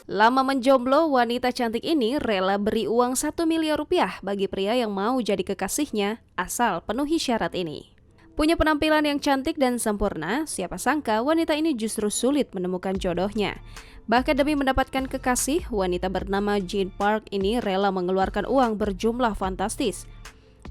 Lama menjomblo, wanita cantik ini rela beri uang 1 miliar rupiah bagi pria yang mau jadi kekasihnya asal penuhi syarat ini. Punya penampilan yang cantik dan sempurna, siapa sangka wanita ini justru sulit menemukan jodohnya. Bahkan demi mendapatkan kekasih, wanita bernama Jane Park ini rela mengeluarkan uang berjumlah fantastis.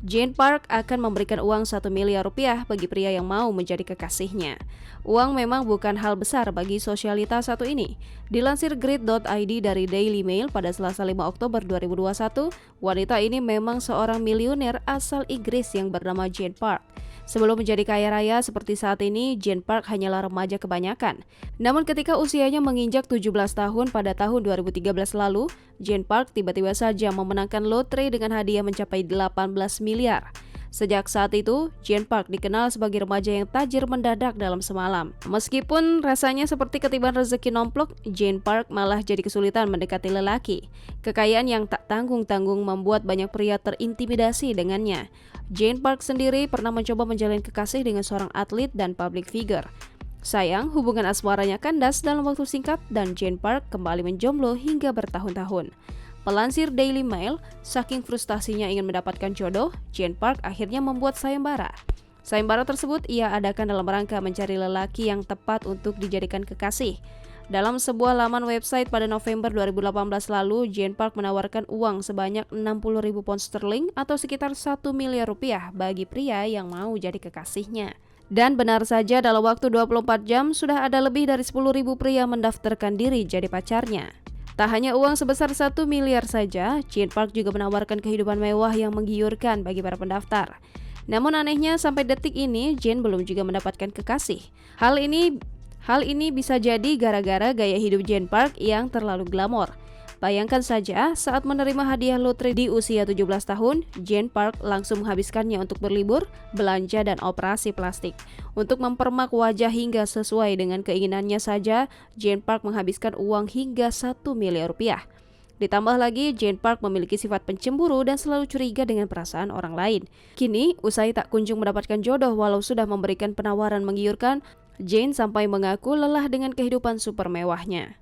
Jane Park akan memberikan uang 1 miliar rupiah bagi pria yang mau menjadi kekasihnya. Uang memang bukan hal besar bagi sosialita satu ini. Dilansir grid.id dari Daily Mail pada Selasa 5 Oktober 2021, wanita ini memang seorang miliuner asal Inggris yang bernama Jane Park. Sebelum menjadi kaya raya seperti saat ini, Jane Park hanyalah remaja kebanyakan. Namun ketika usianya menginjak 17 tahun pada tahun 2013 lalu, Jane Park tiba-tiba saja memenangkan lotre dengan hadiah mencapai 18 miliar. Sejak saat itu, Jane Park dikenal sebagai remaja yang tajir mendadak dalam semalam. Meskipun rasanya seperti ketiban rezeki nomplok, Jane Park malah jadi kesulitan mendekati lelaki. Kekayaan yang tak tanggung-tanggung membuat banyak pria terintimidasi dengannya. Jane Park sendiri pernah mencoba menjalin kekasih dengan seorang atlet dan public figure. Sayang, hubungan asmaranya kandas dalam waktu singkat dan Jane Park kembali menjomblo hingga bertahun-tahun. Melansir Daily Mail, saking frustasinya ingin mendapatkan jodoh, Jane Park akhirnya membuat sayembara. Sayembara tersebut ia adakan dalam rangka mencari lelaki yang tepat untuk dijadikan kekasih. Dalam sebuah laman website pada November 2018 lalu, Jane Park menawarkan uang sebanyak 60.000 pound sterling atau sekitar 1 miliar rupiah bagi pria yang mau jadi kekasihnya. Dan benar saja dalam waktu 24 jam sudah ada lebih dari 10.000 pria mendaftarkan diri jadi pacarnya. Tak hanya uang sebesar 1 miliar saja, Jane Park juga menawarkan kehidupan mewah yang menggiurkan bagi para pendaftar. Namun anehnya sampai detik ini Jane belum juga mendapatkan kekasih. Hal ini bisa jadi gara-gara gaya hidup Jane Park yang terlalu glamor. Bayangkan saja, saat menerima hadiah lotre di usia 17 tahun, Jane Park langsung menghabiskannya untuk berlibur, belanja, dan operasi plastik. Untuk mempermak wajah hingga sesuai dengan keinginannya saja, Jane Park menghabiskan uang hingga 1 miliar rupiah. Ditambah lagi, Jane Park memiliki sifat pencemburu dan selalu curiga dengan perasaan orang lain. Kini, usai tak kunjung mendapatkan jodoh walau sudah memberikan penawaran menggiurkan, Jane sampai mengaku lelah dengan kehidupan super mewahnya.